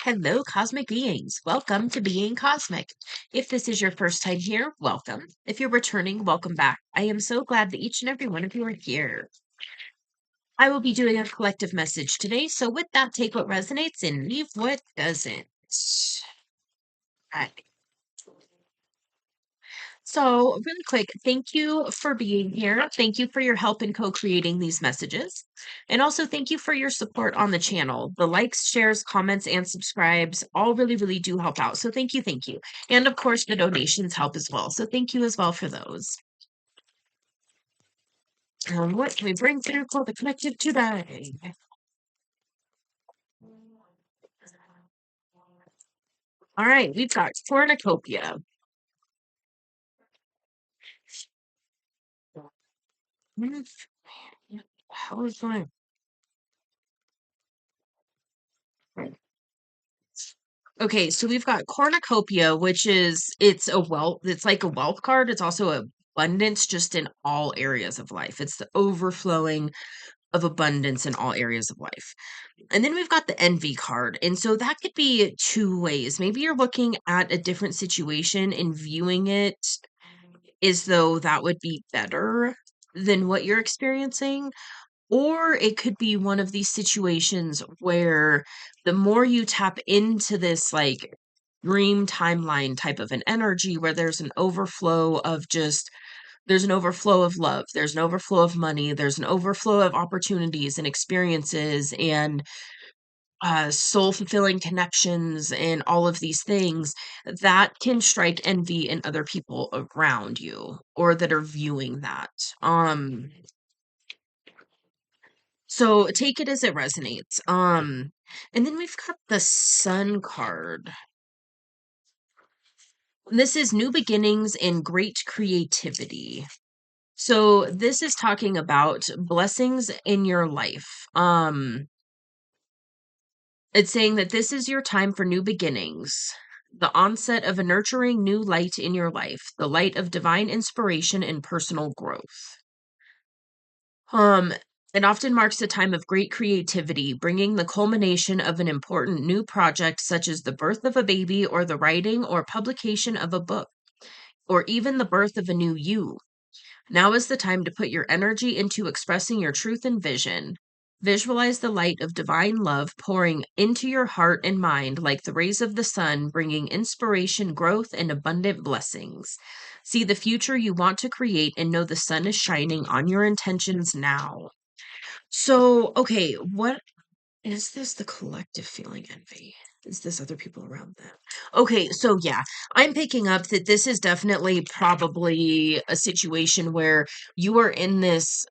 Hello, cosmic beings. Welcome to Being Cosmick. If this is your first time here, welcome. If you're returning, welcome back. I am so glad that each and every one of you are here. I will be doing a collective message today, so with that, take what resonates and leave what doesn't. Right. So, really quick, thank you for being here. Thank you for your help in co creating these messages. And also, thank you for your support on the channel. The likes, shares, comments, and subscribes all really, really do help out. So, thank you. Thank you. And of course, the donations help as well. So, thank you as well for those. What can we bring through for the collective today? All right, we've got cornucopia. How is my Okay, so we've got cornucopia, which is it's like a wealth card. It's also abundance just in all areas of life. It's the overflowing of abundance in all areas of life. And then we've got the envy card. And so that could be two ways. Maybe you're looking at a different situation and viewing it as though that would be better than what you're experiencing. Or it could be one of these situations where the more you tap into this like dream timeline type of an energy where there's an overflow of love, there's an overflow of money, there's an overflow of opportunities and experiences and soul fulfilling connections and all of these things that can strike envy in other people around you or that are viewing that. So take it as it resonates. And then we've got the Sun card. This is new beginnings and great creativity. So this is talking about blessings in your life. It's saying that this is your time for new beginnings, the onset of a nurturing new light in your life, the light of divine inspiration and personal growth. Um, it often marks a time of great creativity, bringing the culmination of an important new project, such as the birth of a baby, or the writing or publication of a book, or even the birth of a new you. Now is the time to put your energy into expressing your truth and vision. Visualize the light of divine love pouring into your heart and mind like the rays of the sun, bringing inspiration, growth, and abundant blessings. See the future you want to create and know the sun is shining on your intentions now. So, okay, what is this the collective feeling envy? Is this other people around them? Okay, so yeah, I'm picking up that this is definitely probably a situation where you are in this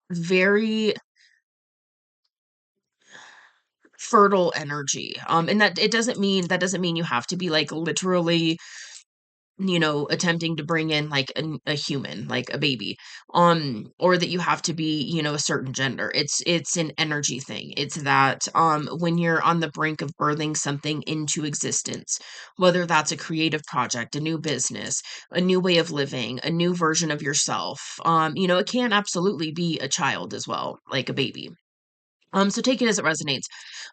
very fertile energy. And that doesn't mean you have to be like literally attempting to bring in like a human, like a baby, or that you have to be, a certain gender. It's an energy thing. It's that when you're on the brink of birthing something into existence, whether that's a creative project, a new business, a new way of living, a new version of yourself, it can absolutely be a child as well, like a baby. So take it as it resonates.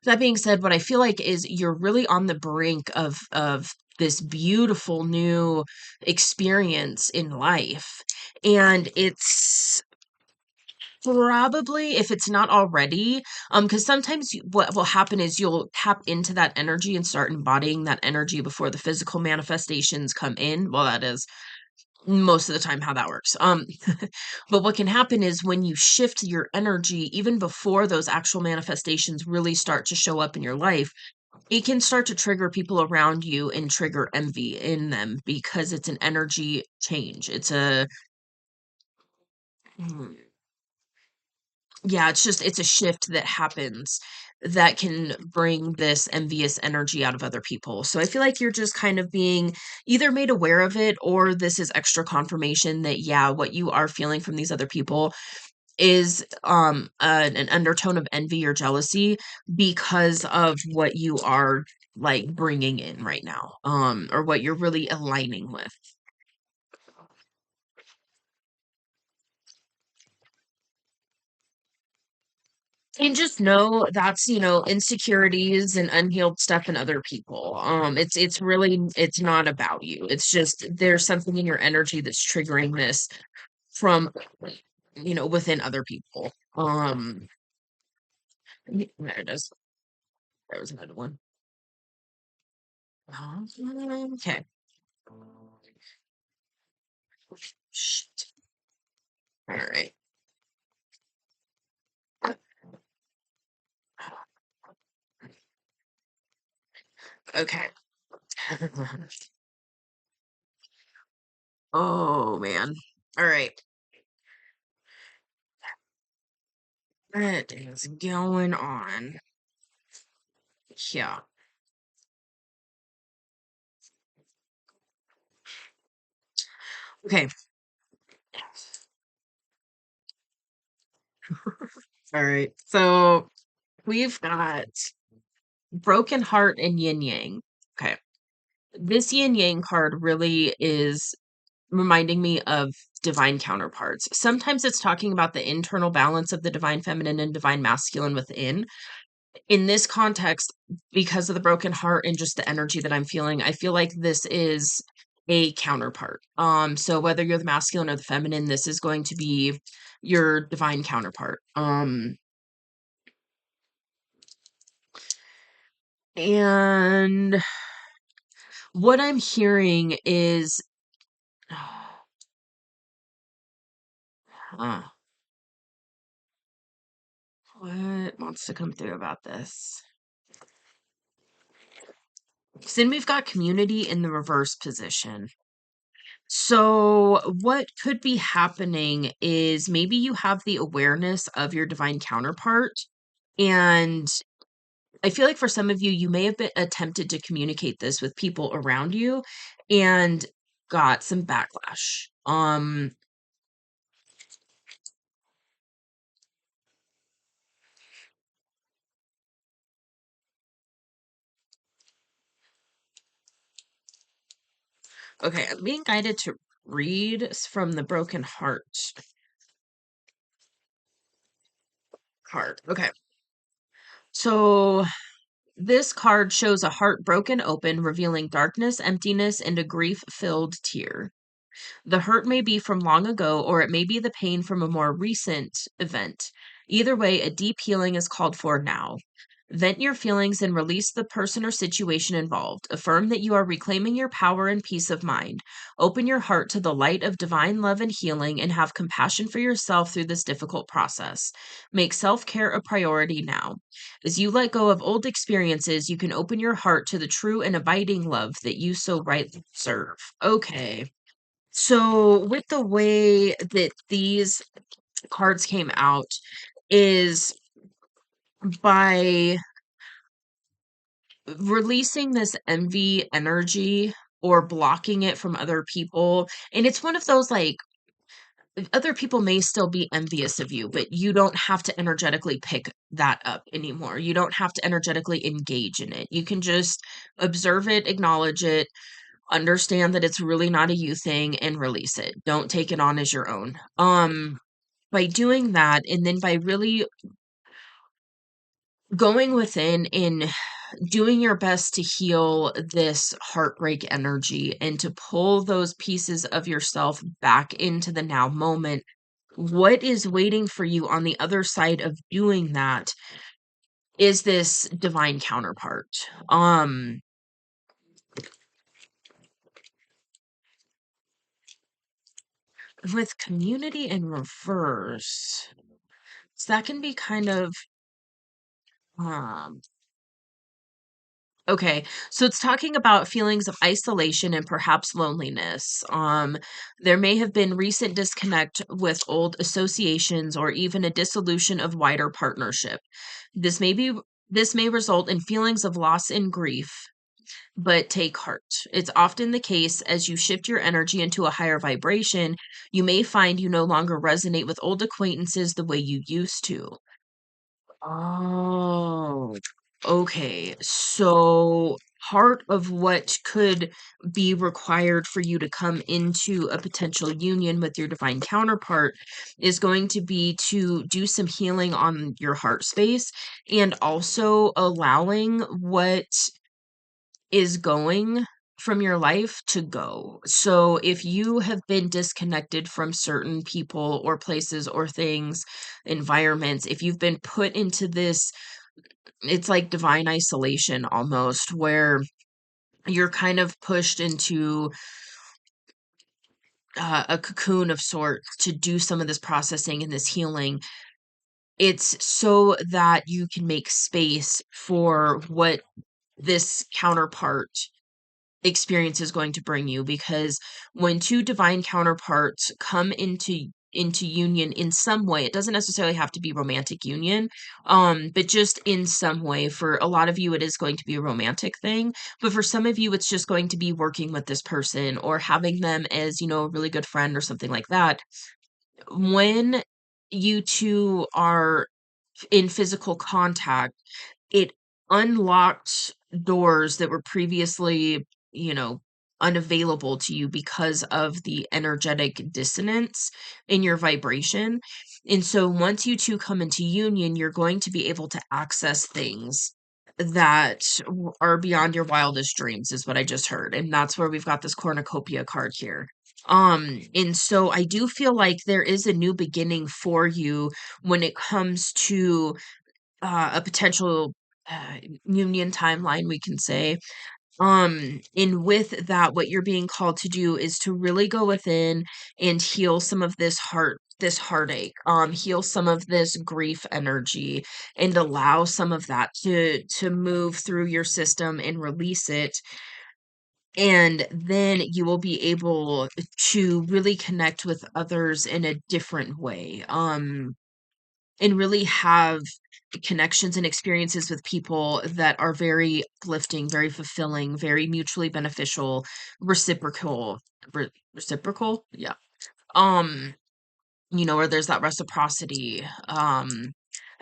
That being said, what I feel like is you're really on the brink of this beautiful new experience in life. And it's probably, if it's not already, because sometimes what will happen is you'll tap into that energy and start embodying that energy before the physical manifestations come in. Well, that is most of the time how that works. But what can happen is when you shift your energy, even before those actual manifestations really start to show up in your life, it can start to trigger people around you and trigger envy in them because it's an energy change. Mm, yeah, it's a shift that happens that can bring this envious energy out of other people. So I feel like you're just kind of being either made aware of it, or this is extra confirmation that, yeah, what you are feeling from these other people is an undertone of envy or jealousy because of what you are like bringing in right now, or what you're really aligning with. And just know that's, insecurities and unhealed stuff in other people. It's really it's not about you. It's just there's something in your energy that's triggering this from, within other people. There it is. There was another one. Okay. Shit. All right. Okay. Oh man. All right. What is going on? Yeah. Okay. All right. So we've got broken heart and yin yang. Okay. This yin yang card really is reminding me of divine counterparts. Sometimes it's talking about the internal balance of the divine feminine and divine masculine within. In this context, because of the broken heart and just the energy that I'm feeling, I feel like this is a counterpart. So whether you're the masculine or the feminine, this is going to be your divine counterpart. And what I'm hearing is uh, what wants to come through about this? 'Cause then we've got community in the reverse position. So, what could be happening is maybe you have the awareness of your divine counterpart. And I feel like for some of you, you may have been attempted to communicate this with people around you and got some backlash. Okay, I'm being guided to read from the broken heart card. Okay. So this card shows a heart broken open, revealing darkness, emptiness, and a grief filled tear. The hurt may be from long ago, or it may be the pain from a more recent event. Either way, a deep healing is called for now. Vent your feelings and release the person or situation involved. Affirm that you are reclaiming your power and peace of mind. Open your heart to the light of divine love and healing and have compassion for yourself through this difficult process. Make self care a priority now. As you let go of old experiences, you can open your heart to the true and abiding love that you so rightly deserve. Okay. So, with the way that these cards came out, is by releasing this envy energy or blocking it from other people. And it's one of those like other people may still be envious of you, but you don't have to energetically pick that up anymore. You don't have to energetically engage in it. You can just observe it, acknowledge it, understand that it's really not a you thing and release it. Don't take it on as your own. By doing that and then by really going within and doing your best to heal this heartbreak energy and to pull those pieces of yourself back into the now moment. What is waiting for you on the other side of doing that is this divine counterpart. With community in reverse, so that can be kind of um okay, so it's talking about feelings of isolation and perhaps loneliness. There may have been recent disconnect with old associations or even a dissolution of wider partnership. This may be this may result in feelings of loss and grief, but take heart. It's often the case as you shift your energy into a higher vibration, you may find you no longer resonate with old acquaintances the way you used to. Oh, okay. So part of what could be required for you to come into a potential union with your divine counterpart is going to be to do some healing on your heart space and also allowing what is going from your life to go. So if you have been disconnected from certain people or places or things, environments, if you've been put into this, it's like divine isolation almost, where you're kind of pushed into a cocoon of sorts to do some of this processing and this healing. It's so that you can make space for what this counterpart experience is going to bring you, because when two divine counterparts come into union in some way, it doesn't necessarily have to be romantic union, but just in some way. For a lot of you it is going to be a romantic thing, but for some of you it's just going to be working with this person or having them as, a really good friend or something like that. When you two are in physical contact, it unlocked doors that were previously, you know, unavailable to you because of the energetic dissonance in your vibration. And so once you two come into union, you're going to be able to access things that are beyond your wildest dreams, is what I just heard. And that's where we've got this cornucopia card here. And so I do feel like there is a new beginning for you when it comes to a potential uh, union timeline, we can say. And with that, what you're being called to do is to really go within and heal some of this heartache, heal some of this grief energy, and allow some of that to move through your system and release it. And then you will be able to really connect with others in a different way. And really have connections and experiences with people that are very uplifting, very fulfilling, very mutually beneficial, reciprocal, reciprocal, yeah. Um, where there's that reciprocity.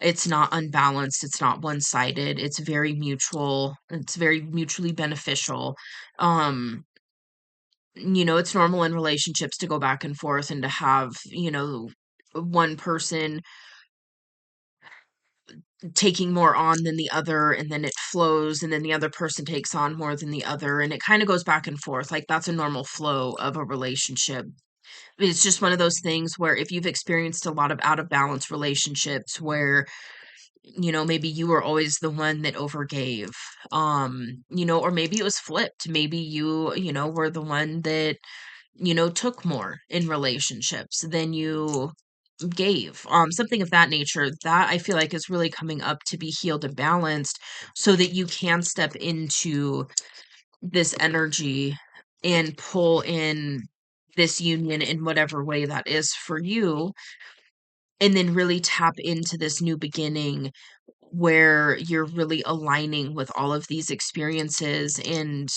It's not unbalanced, it's not one-sided, it's very mutual, it's very mutually beneficial. Um, it's normal in relationships to go back and forth and to have, one person taking more on than the other, and then it flows, and then the other person takes on more than the other, and it kind of goes back and forth. Like, that's a normal flow of a relationship. It's just one of those things where if you've experienced a lot of out of balance relationships where, maybe you were always the one that overgave, or maybe it was flipped. Maybe you were the one that, took more in relationships than you gave, something of that nature. That I feel like is really coming up to be healed and balanced, so that you can step into this energy and pull in this union in whatever way that is for you, and then really tap into this new beginning where you're really aligning with all of these experiences and,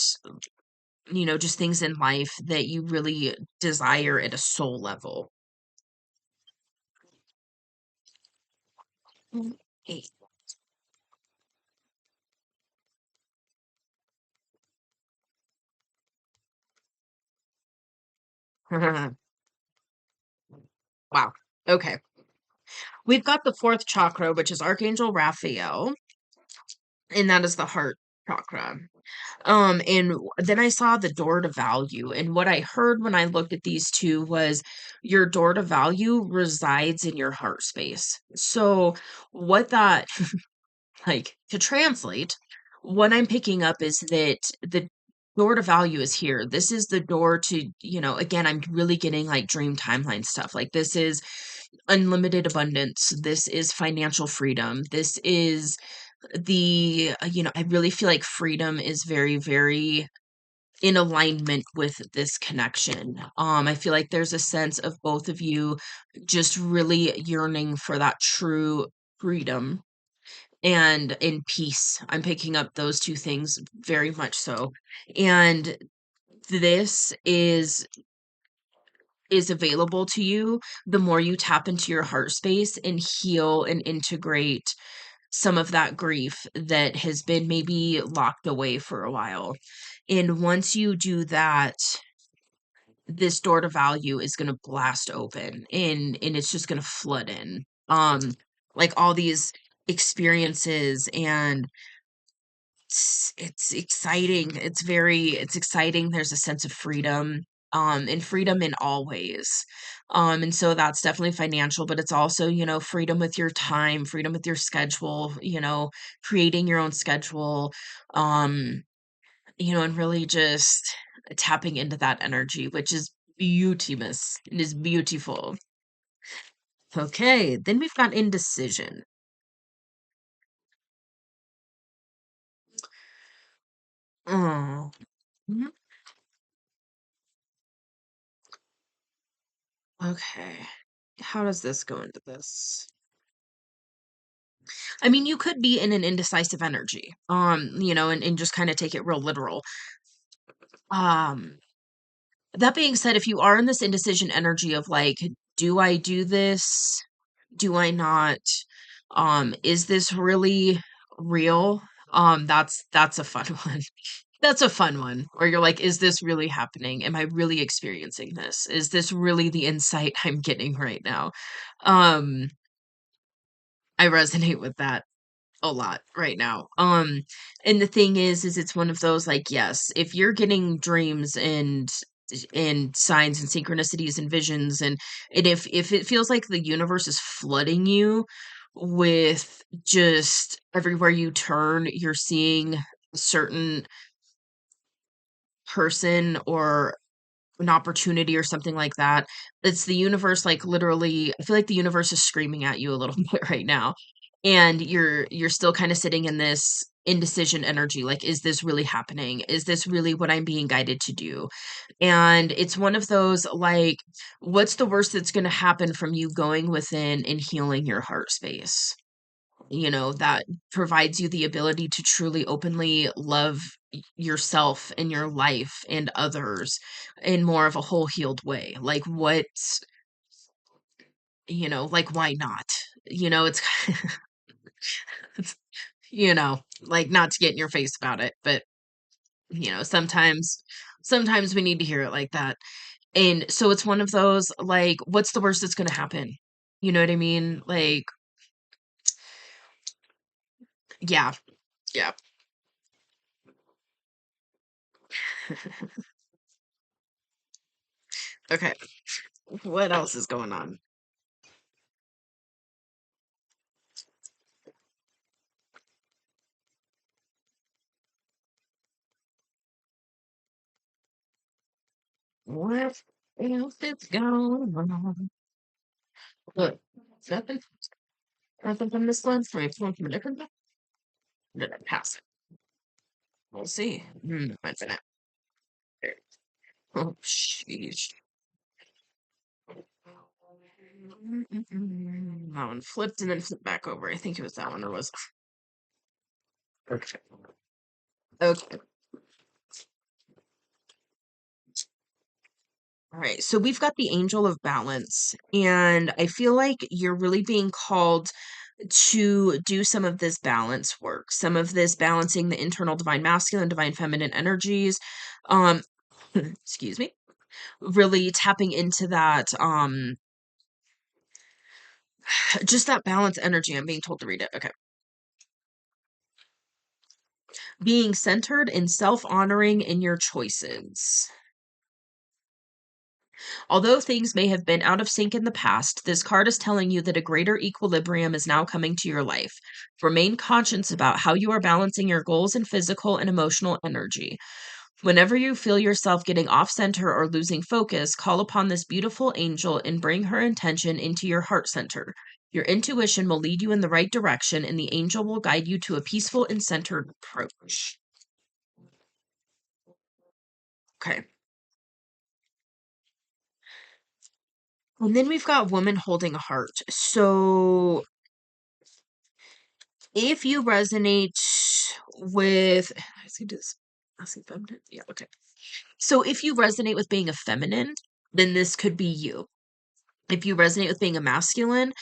just things in life that you really desire at a soul level. Mm. Hey. Wow. Okay. We've got the fourth chakra, which is Archangel Raphael, and that is the heart chakra. Then I saw the door to value, and what I heard when I looked at these two was your door to value resides in your heart space. So, what that, like, to translate, what I'm picking up is that the door to value is here. This is the door to, again, I'm really getting like dream timeline stuff. Like, this is unlimited abundance. This is financial freedom. This is I really feel like freedom is very, very in alignment with this connection. I feel like there's a sense of both of you just really yearning for that true freedom and in peace. I'm picking up those two things very much so. And this is available to you the more you tap into your heart space and heal and integrate some of that grief that has been maybe locked away for a while. And once you do that, this door to value is going to blast open, and it's just going to flood in. Like all these experiences, and it's exciting. It's exciting. There's a sense of freedom, and freedom in all ways. And so that's definitely financial, but it's also, freedom with your time, freedom with your schedule, creating your own schedule, um, and really just tapping into that energy, which is beautimous. It is beautiful. Okay, then we've got indecision. Oh, mhm. Okay. How does this go into this? I mean, you could be in an indecisive energy, and just kind of take it real literal. Um, that being said, if you are in this indecision energy of like, do I do this? Do I not? Is this really real? That's a fun one. That's a fun one where you're like, is this really happening? Am I really experiencing this? Is this really the insight I'm getting right now? Um, I resonate with that a lot right now. And the thing is it's one of those like, yes, if you're getting dreams and signs and synchronicities and visions, and if it feels like the universe is flooding you with just everywhere you turn, you're seeing a certain person or an opportunity or something like that. It's the universe, like, literally, I feel like the universe is screaming at you a little bit right now, and you're still kinda sitting in this indecision energy, like, "Is this really happening? Is this really what I'm being guided to do?" And it's one of those, like, what's the worst that's gonna happen from you going within and healing your heart space? That provides you the ability to truly openly love yourself and your life and others in more of a whole healed way. Like what, like why not? It's, it's like not to get in your face about it, but sometimes we need to hear it like that. And so it's one of those like, what's the worst that's going to happen? You know what I mean? Like, yeah, yeah. Okay. What else is going on? What else is going on? Look, nothing, nothing from this one. From from a different one. Did I pass it? We'll see. Might be not. There. Oh, sheesh. That one flipped and then flipped back over. I think it was that one, or was okay. Okay. All right. So we've got the angel of balance, and I feel like you're really being called to do some of this balance work, some of this balancing the internal divine masculine, divine feminine energies. Um, excuse me, really tapping into that, just that balance energy. I'm being told to read it. Okay. Being centered and self-honoring in your choices. Although things may have been out of sync in the past, this card is telling you that a greater equilibrium is now coming to your life. Remain conscious about how you are balancing your goals and physical and emotional energy. Whenever you feel yourself getting off center or losing focus, call upon this beautiful angel and bring her intention into your heart center. Your intuition will lead you in the right direction, and the angel will guide you to a peaceful and centered approach. Okay. And then we've got woman holding a heart. So if you resonate with, I see this, I see feminine. Yeah, okay. So if you resonate with being a feminine, then this could be you. If you resonate with being a masculine,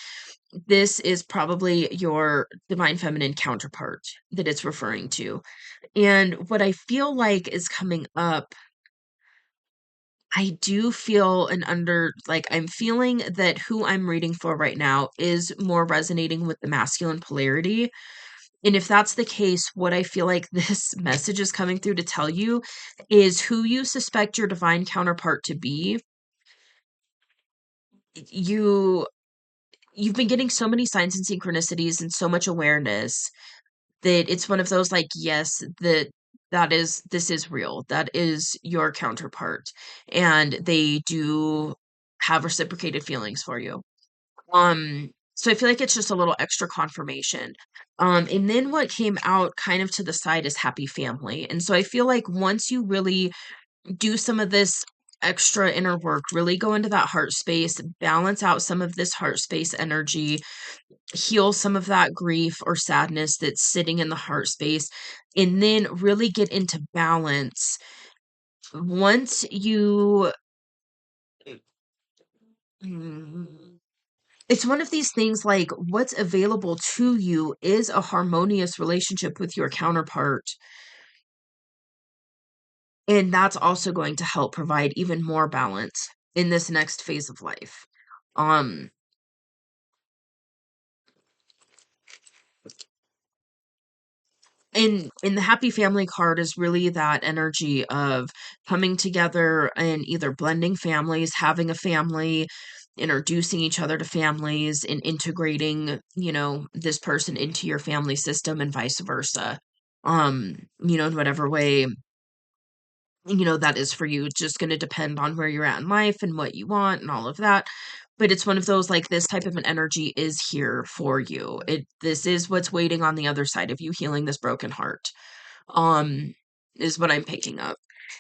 this is probably your divine feminine counterpart that it's referring to. And what I feel like is coming up, I do feel I'm feeling that who I'm reading for right now is more resonating with the masculine polarity. And if that's the case, what I feel like this message is coming through to tell you is who you suspect your divine counterpart to be. You you've been getting so many signs and synchronicities and so much awareness that it's one of those like, yes, this is real. That is your counterpart. And they do have reciprocated feelings for you. So I feel like it's just a little extra confirmation. And then what came out kind of to the side is happy family. And so I feel like once you really do some of this extra inner work, really go into that heart space, balance out some of this heart space energy, heal some of that grief or sadness that's sitting in the heart space, and then really get into balance. Once you mm, it's one of these things like what's available to you is a harmonious relationship with your counterpart, and that's also going to help provide even more balance in this next phase of life. Um and the happy family card is really that energy of coming together and either blending families, having a family, introducing each other to families, and integrating, this person into your family system and vice versa. In whatever way, that is for you. It's just going to depend on where you're at in life and what you want and all of that. But it's one of those like this type of an energy is here for you. This is what's waiting on the other side of you healing this broken heart, um, is what I'm picking up.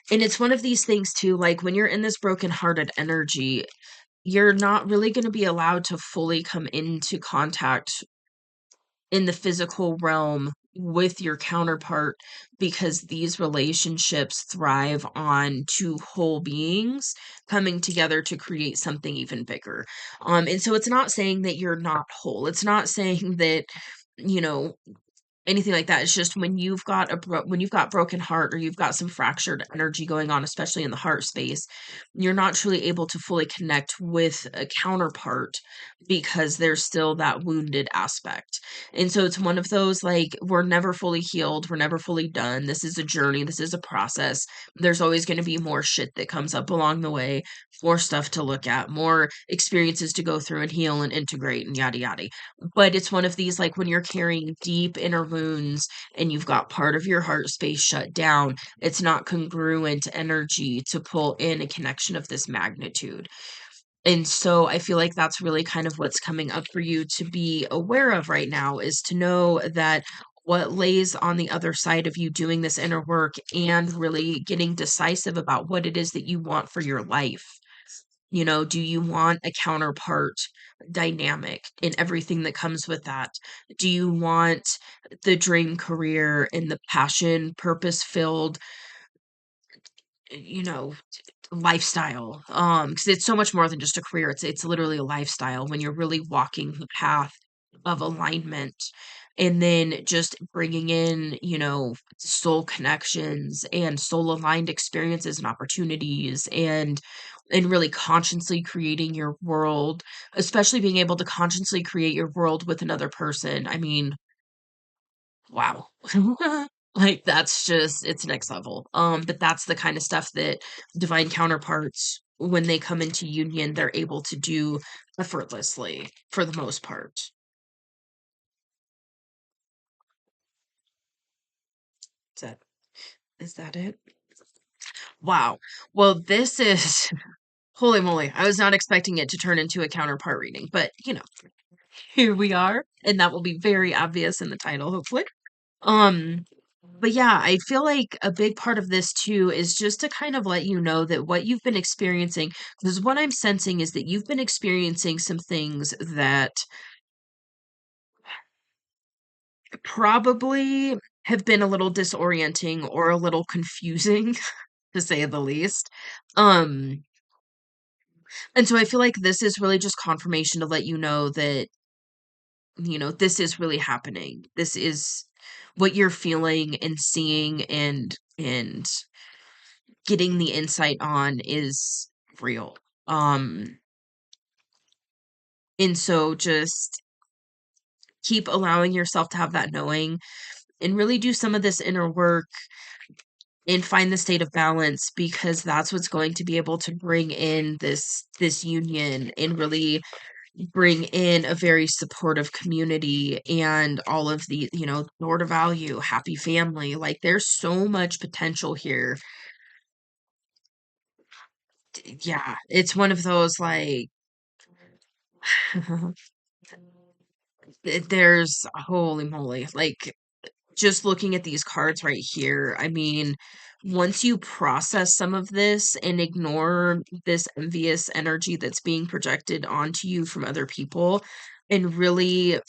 And it's one of these things too, like when you're in this broken-hearted energy, you're not really going to be allowed to fully come into contact in the physical realm with your counterpart because these relationships thrive on two whole beings coming together to create something even bigger. And so it's not saying that you're not whole. It's not saying that, you know, anything like that. It's just when you've got broken heart or you've got some fractured energy going on, especially in the heart space, you're not truly able to fully connect with a counterpart because there's still that wounded aspect. And so it's one of those like we're never fully healed, we're never fully done. This is a journey, this is a process. There's always going to be more shit that comes up along the way, more stuff to look at, more experiences to go through and heal and integrate and yada yada. But it's one of these, like, when you're carrying deep inner wounds and you've got part of your heart space shut down, it's not congruent energy to pull in a connection of this magnitude. And so I feel like that's really kind of what's coming up for you to be aware of right now is to know that what lays on the other side of you doing this inner work and really getting decisive about what it is that you want for your life. Do you want a counterpart dynamic in everything that comes with that? Do you want the dream career and the passion, purpose-filled, you know, lifestyle? Because it's so much more than just a career. It's literally a lifestyle when you're really walking the path of alignment and then just bringing in, soul connections and soul aligned experiences and opportunities and really consciously creating your world, especially being able to consciously create your world with another person. I mean, wow. Like that's just it's next level. But that's the kind of stuff that divine counterparts, when they come into union, they're able to do effortlessly for the most part. Is that is that it? Wow. Well, this is holy moly. I was not expecting it to turn into a counterpart reading, but here we are, and that will be very obvious in the title, hopefully. Um, but yeah, I feel like a big part of this too is just to kind of let you know that what you've been experiencing, because what I'm sensing is that you've been experiencing some things that probably have been a little disorienting or a little confusing, to say the least. Um, And so I feel like this is really just confirmation to let you know that, this is really happening. This is what you're feeling and seeing and getting the insight on is real. Um, and so just keep allowing yourself to have that knowing and really do some of this inner work and find the state of balance, because that's what's going to be able to bring in this union and really bring in a very supportive community and all of the, Lord of value, happy family. Like there's so much potential here. Yeah, it's one of those like there's holy moly, like just looking at these cards right here, I mean, once you process some of this and ignore this envious energy that's being projected onto you from other people and really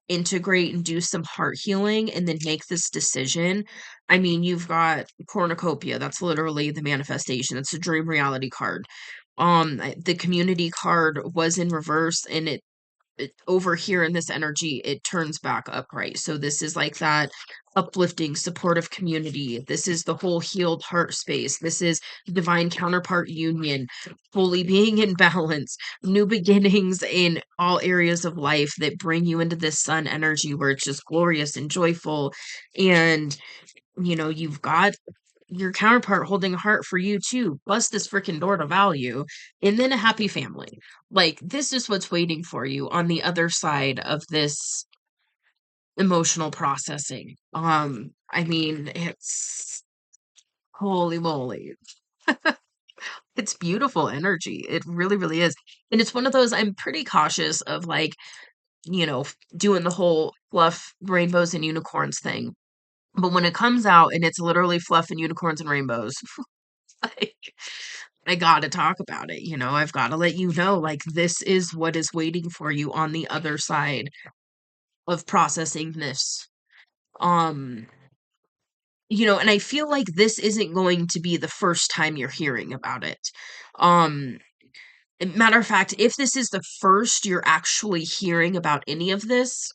integrate and do some heart healing and then make this decision. I mean, you've got cornucopia. That's literally the manifestation. It's a dream reality card. The community card was in reverse, and over here in this energy, it turns back upright. So this is like that uplifting, supportive community. This is the whole healed heart space. This is divine counterpart union, fully being in balance, new beginnings in all areas of life that bring you into this sun energy where it's just glorious and joyful. And, you've got your counterpart holding a heart for you too, plus this freaking door to value, and then a happy family. Like this is what's waiting for you on the other side of this emotional processing. I mean, it's holy moly. It's beautiful energy. It really, really is. And it's one of those I'm pretty cautious of like, doing the whole fluff rainbows and unicorns thing. But when it comes out and it's literally fluff and unicorns and rainbows, like I gotta talk about it, I've gotta let you know, like, this is what is waiting for you on the other side of processing this. Um, and I feel like this isn't going to be the first time you're hearing about it. Um, Matter of fact, if this is the first you're actually hearing about any of this,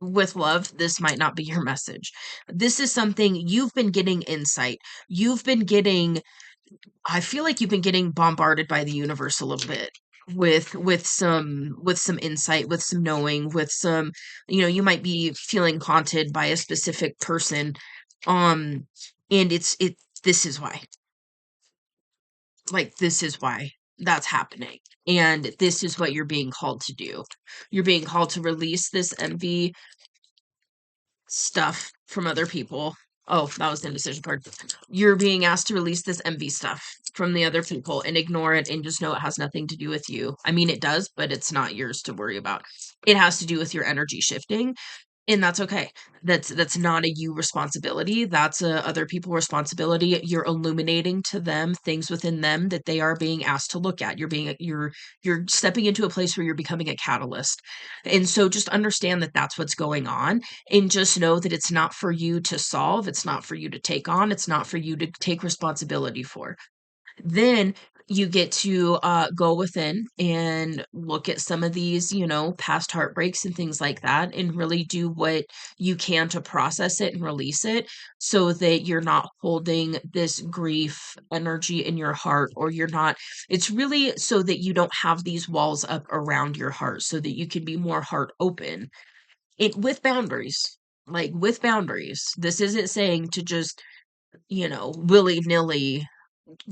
with love, this might not be your message. This is something you've been getting insight. You've been getting I feel like you've been getting bombarded by the universe a little bit with some insight, with some knowing, with some, you might be feeling haunted by a specific person. Um and this is why. Like this is why that's happening. And this is what you're being called to do. You're being called to release this envy stuff from other people. Oh, that was the indecision part. You're being asked to release this envy stuff from the other people and ignore it and just know it has nothing to do with you. I mean, it does, but it's not yours to worry about. It has to do with your energy shifting, and that's okay. That's not a you responsibility. That's a other people responsibility. You're illuminating to them things within them that they are being asked to look at. You're stepping into a place where you're becoming a catalyst. And so just understand that that's what's going on, and just know that it's not for you to solve, it's not for you to take on, it's not for you to take responsibility for. Then you get to go within and look at some of these, past heartbreaks and things like that, and really do what you can to process it and release it so that you're not holding this grief energy in your heart, or you're not, it's really so that you don't have these walls up around your heart so that you can be more heart open it with boundaries. Like with boundaries. This isn't saying to just, willy nilly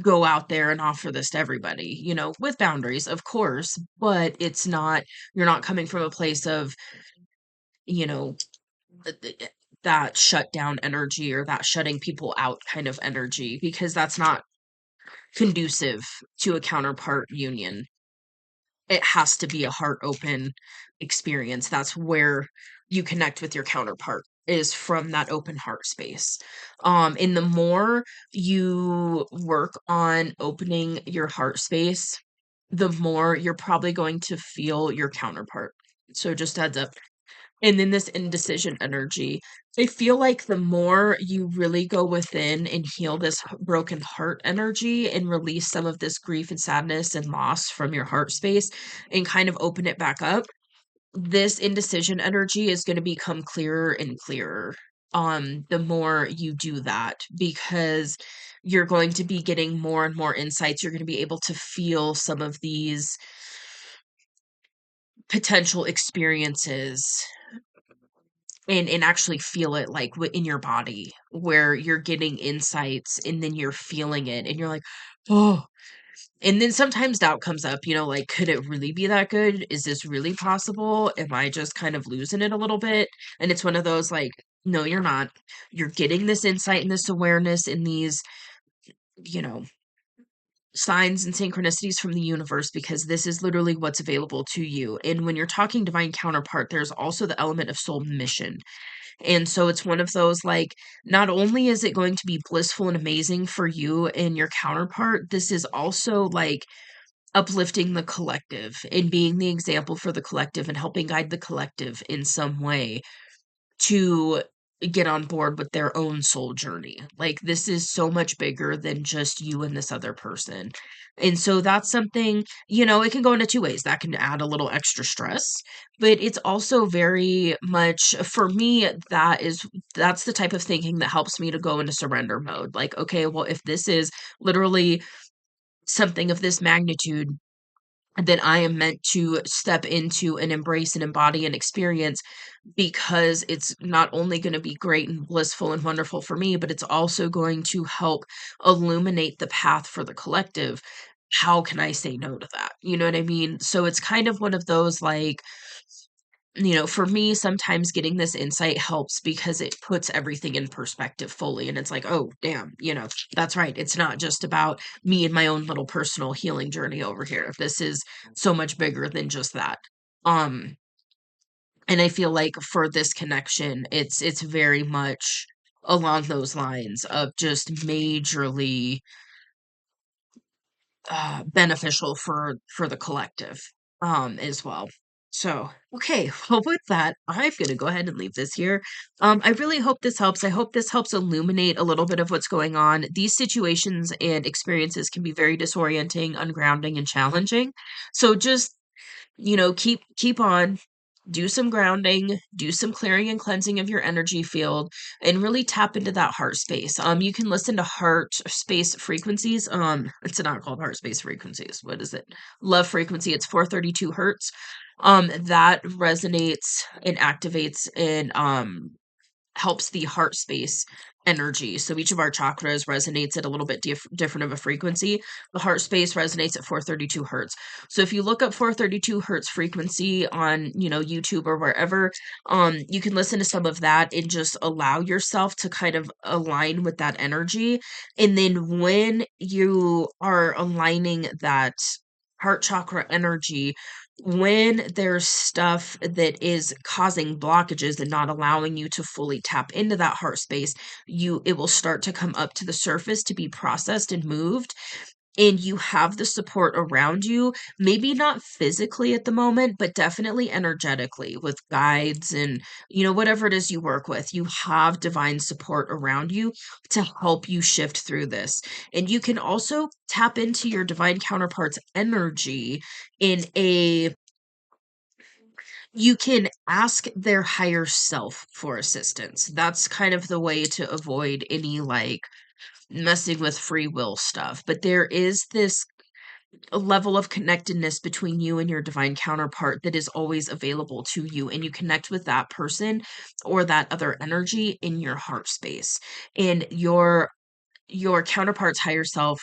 go out there and offer this to everybody, with boundaries, of course, but it's not, you're not coming from a place of, you know, that shut down energy or that shutting people out kind of energy, because that's not conducive to a counterpart union. It has to be a heart open experience. That's where you connect with your counterpart, is from that open heart space. And the more you work on opening your heart space, the more you're probably going to feel your counterpart. So just heads up. And then this indecision energy. I feel like the more you really go within and heal this broken heart energy and release some of this grief and sadness and loss from your heart space and kind of open it back up, this indecision energy is going to become clearer and clearer. The more you do that, because you're going to be getting more and more insights. You're going to be able to feel some of these potential experiences and actually feel it like in your body, where you're getting insights and then you're feeling it and you're like, oh. And then sometimes doubt comes up, like, could it really be that good? Is this really possible? Am I just kind of losing it a little bit? And it's one of those like, no, you're not. You're getting this insight and this awareness and these, you know, signs and synchronicities from the universe, because this is literally what's available to you. And when you're talking divine counterpart, there's also the element of soul mission. And so it's one of those like, not only is it going to be blissful and amazing for you and your counterpart, this is also like uplifting the collective and being the example for the collective and helping guide the collective in some way to get on board with their own soul journey. Like, this is so much bigger than just you and this other person. And so that's something, it can go into two ways. That can add a little extra stress, but it's also very much for me, that's the type of thinking that helps me to go into surrender mode. Like, okay, well, if this is literally something of this magnitude, then I am meant to step into and embrace and embody and experience, because it's not only going to be great and blissful and wonderful for me, but it's also going to help illuminate the path for the collective. How can I say no to that? You know what I mean? So it's kind of one of those like, for me, sometimes getting this insight helps because it puts everything in perspective fully. And it's like, oh, damn, that's right. It's not just about me and my own little personal healing journey over here. This is so much bigger than just that. Um, and I feel like for this connection, it's very much along those lines of just majorly beneficial for the collective as well. So, okay, well, with that, I'm gonna go ahead and leave this here. I really hope this helps. I hope this helps illuminate a little bit of what's going on. These situations and experiences can be very disorienting, ungrounding, and challenging. So just keep on, do some grounding, do some clearing and cleansing of your energy field, and really tap into that heart space. You can listen to heart space frequencies. It's not called heart space frequencies. What is it? Love frequency. It's 432 hertz. That resonates and activates and helps the heart space energy. So each of our chakras resonates at a little bit different of a frequency. The heart space resonates at 432 hertz. So if you look up 432 hertz frequency on, YouTube or wherever, you can listen to some of that and just allow yourself to kind of align with that energy. And then when you are aligning that heart chakra energy, when there's stuff that is causing blockages and not allowing you to fully tap into that heart space, it will start to come up to the surface to be processed and moved, and you have the support around you, maybe not physically at the moment, but definitely energetically with guides and, whatever it is you work with. You have divine support around you to help you shift through this. And you can also tap into your divine counterpart's energy in a you can ask their higher self for assistance. That's kind of the way to avoid any like messing with free will stuff. But there is this level of connectedness between you and your divine counterpart that is always available to you, and you connect with that person or that other energy in your heart space. And your counterpart's higher self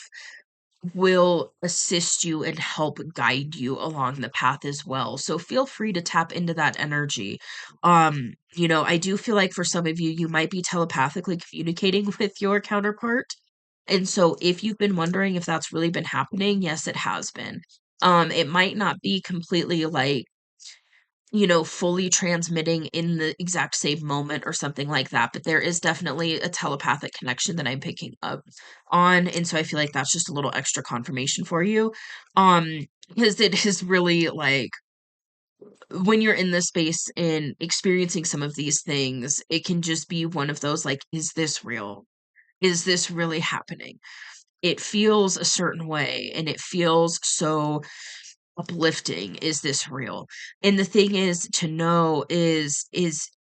will assist you and help guide you along the path as well. So feel free to tap into that energy. I do feel like for some of you, you might be telepathically communicating with your counterpart. And so if you've been wondering if that's really been happening, yes, it has been. It might not be completely like fully transmitting in the exact same moment or something like that. But there is definitely a telepathic connection that I'm picking up on. And so I feel like that's just a little extra confirmation for you. Because it is really like when you're in this space and experiencing some of these things, it can just be one of those like, is this real? Is this really happening? It feels a certain way and it feels so uplifting. Is this real? And the thing is to know is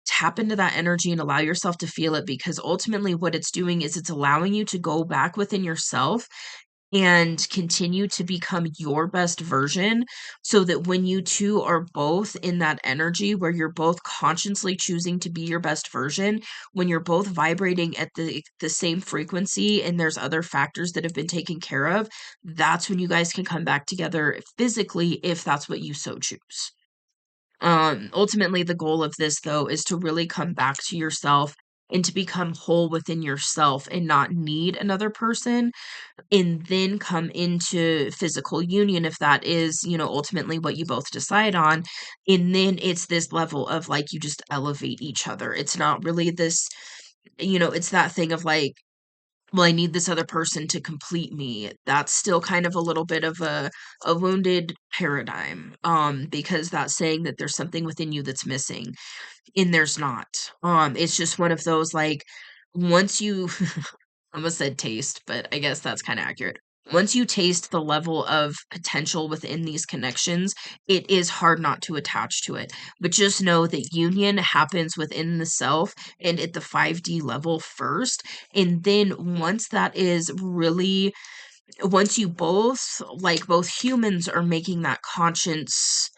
tap into that energy and allow yourself to feel it, because ultimately what it's doing is it's allowing you to go back within yourself and continue to become your best version, so that when you two are both in that energy where you're both consciously choosing to be your best version, when you're both vibrating at the same frequency and there's other factors that have been taken care of, that's when you guys can come back together physically if that's what you so choose. Ultimately the goal of this though is to really come back to yourself and to become whole within yourself and not need another person, and then come into physical union if that is, ultimately what you both decide on. And then it's this level of like you just elevate each other. It's not really this, it's that thing of like, well, I need this other person to complete me. That's still kind of a little bit of a wounded paradigm. Because that's saying that there's something within you that's missing, and there's not. It's just one of those like, once you I almost said taste, but I guess that's kind of accurate. Once you taste the level of potential within these connections, it is hard not to attach to it. But just know that union happens within the self and at the 5D level first. And then once that is really, once you both, like both humans, are making that conscious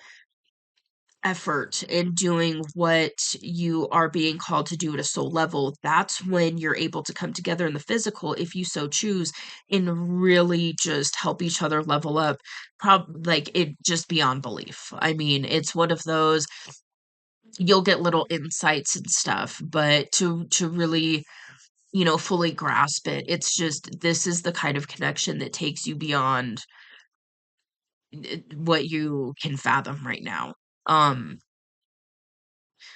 effort in doing what you are being called to do at a soul level, that's when you're able to come together in the physical, if you so choose, and really just help each other level up. Like it just beyond belief. I mean, it's one of those, you'll get little insights and stuff, but to really, fully grasp it, it's just this is the kind of connection that takes you beyond what you can fathom right now. Um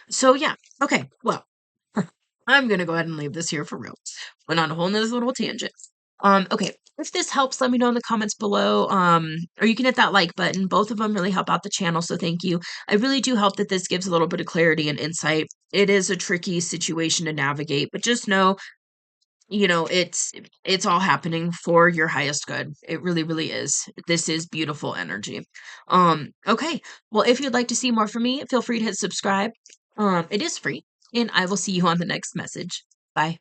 so yeah, okay. Well, I'm gonna go ahead and leave this here for real. Went on a whole nother little tangent. Okay. If this helps, let me know in the comments below. Or you can hit that like button. Both of them really help out the channel, so thank you. I really do hope that this gives a little bit of clarity and insight. It is a tricky situation to navigate, but just know, it's all happening for your highest good. It really, really is. This is beautiful energy. Okay. Well, if you'd like to see more from me, feel free to hit subscribe. It is free, and I will see you on the next message. Bye.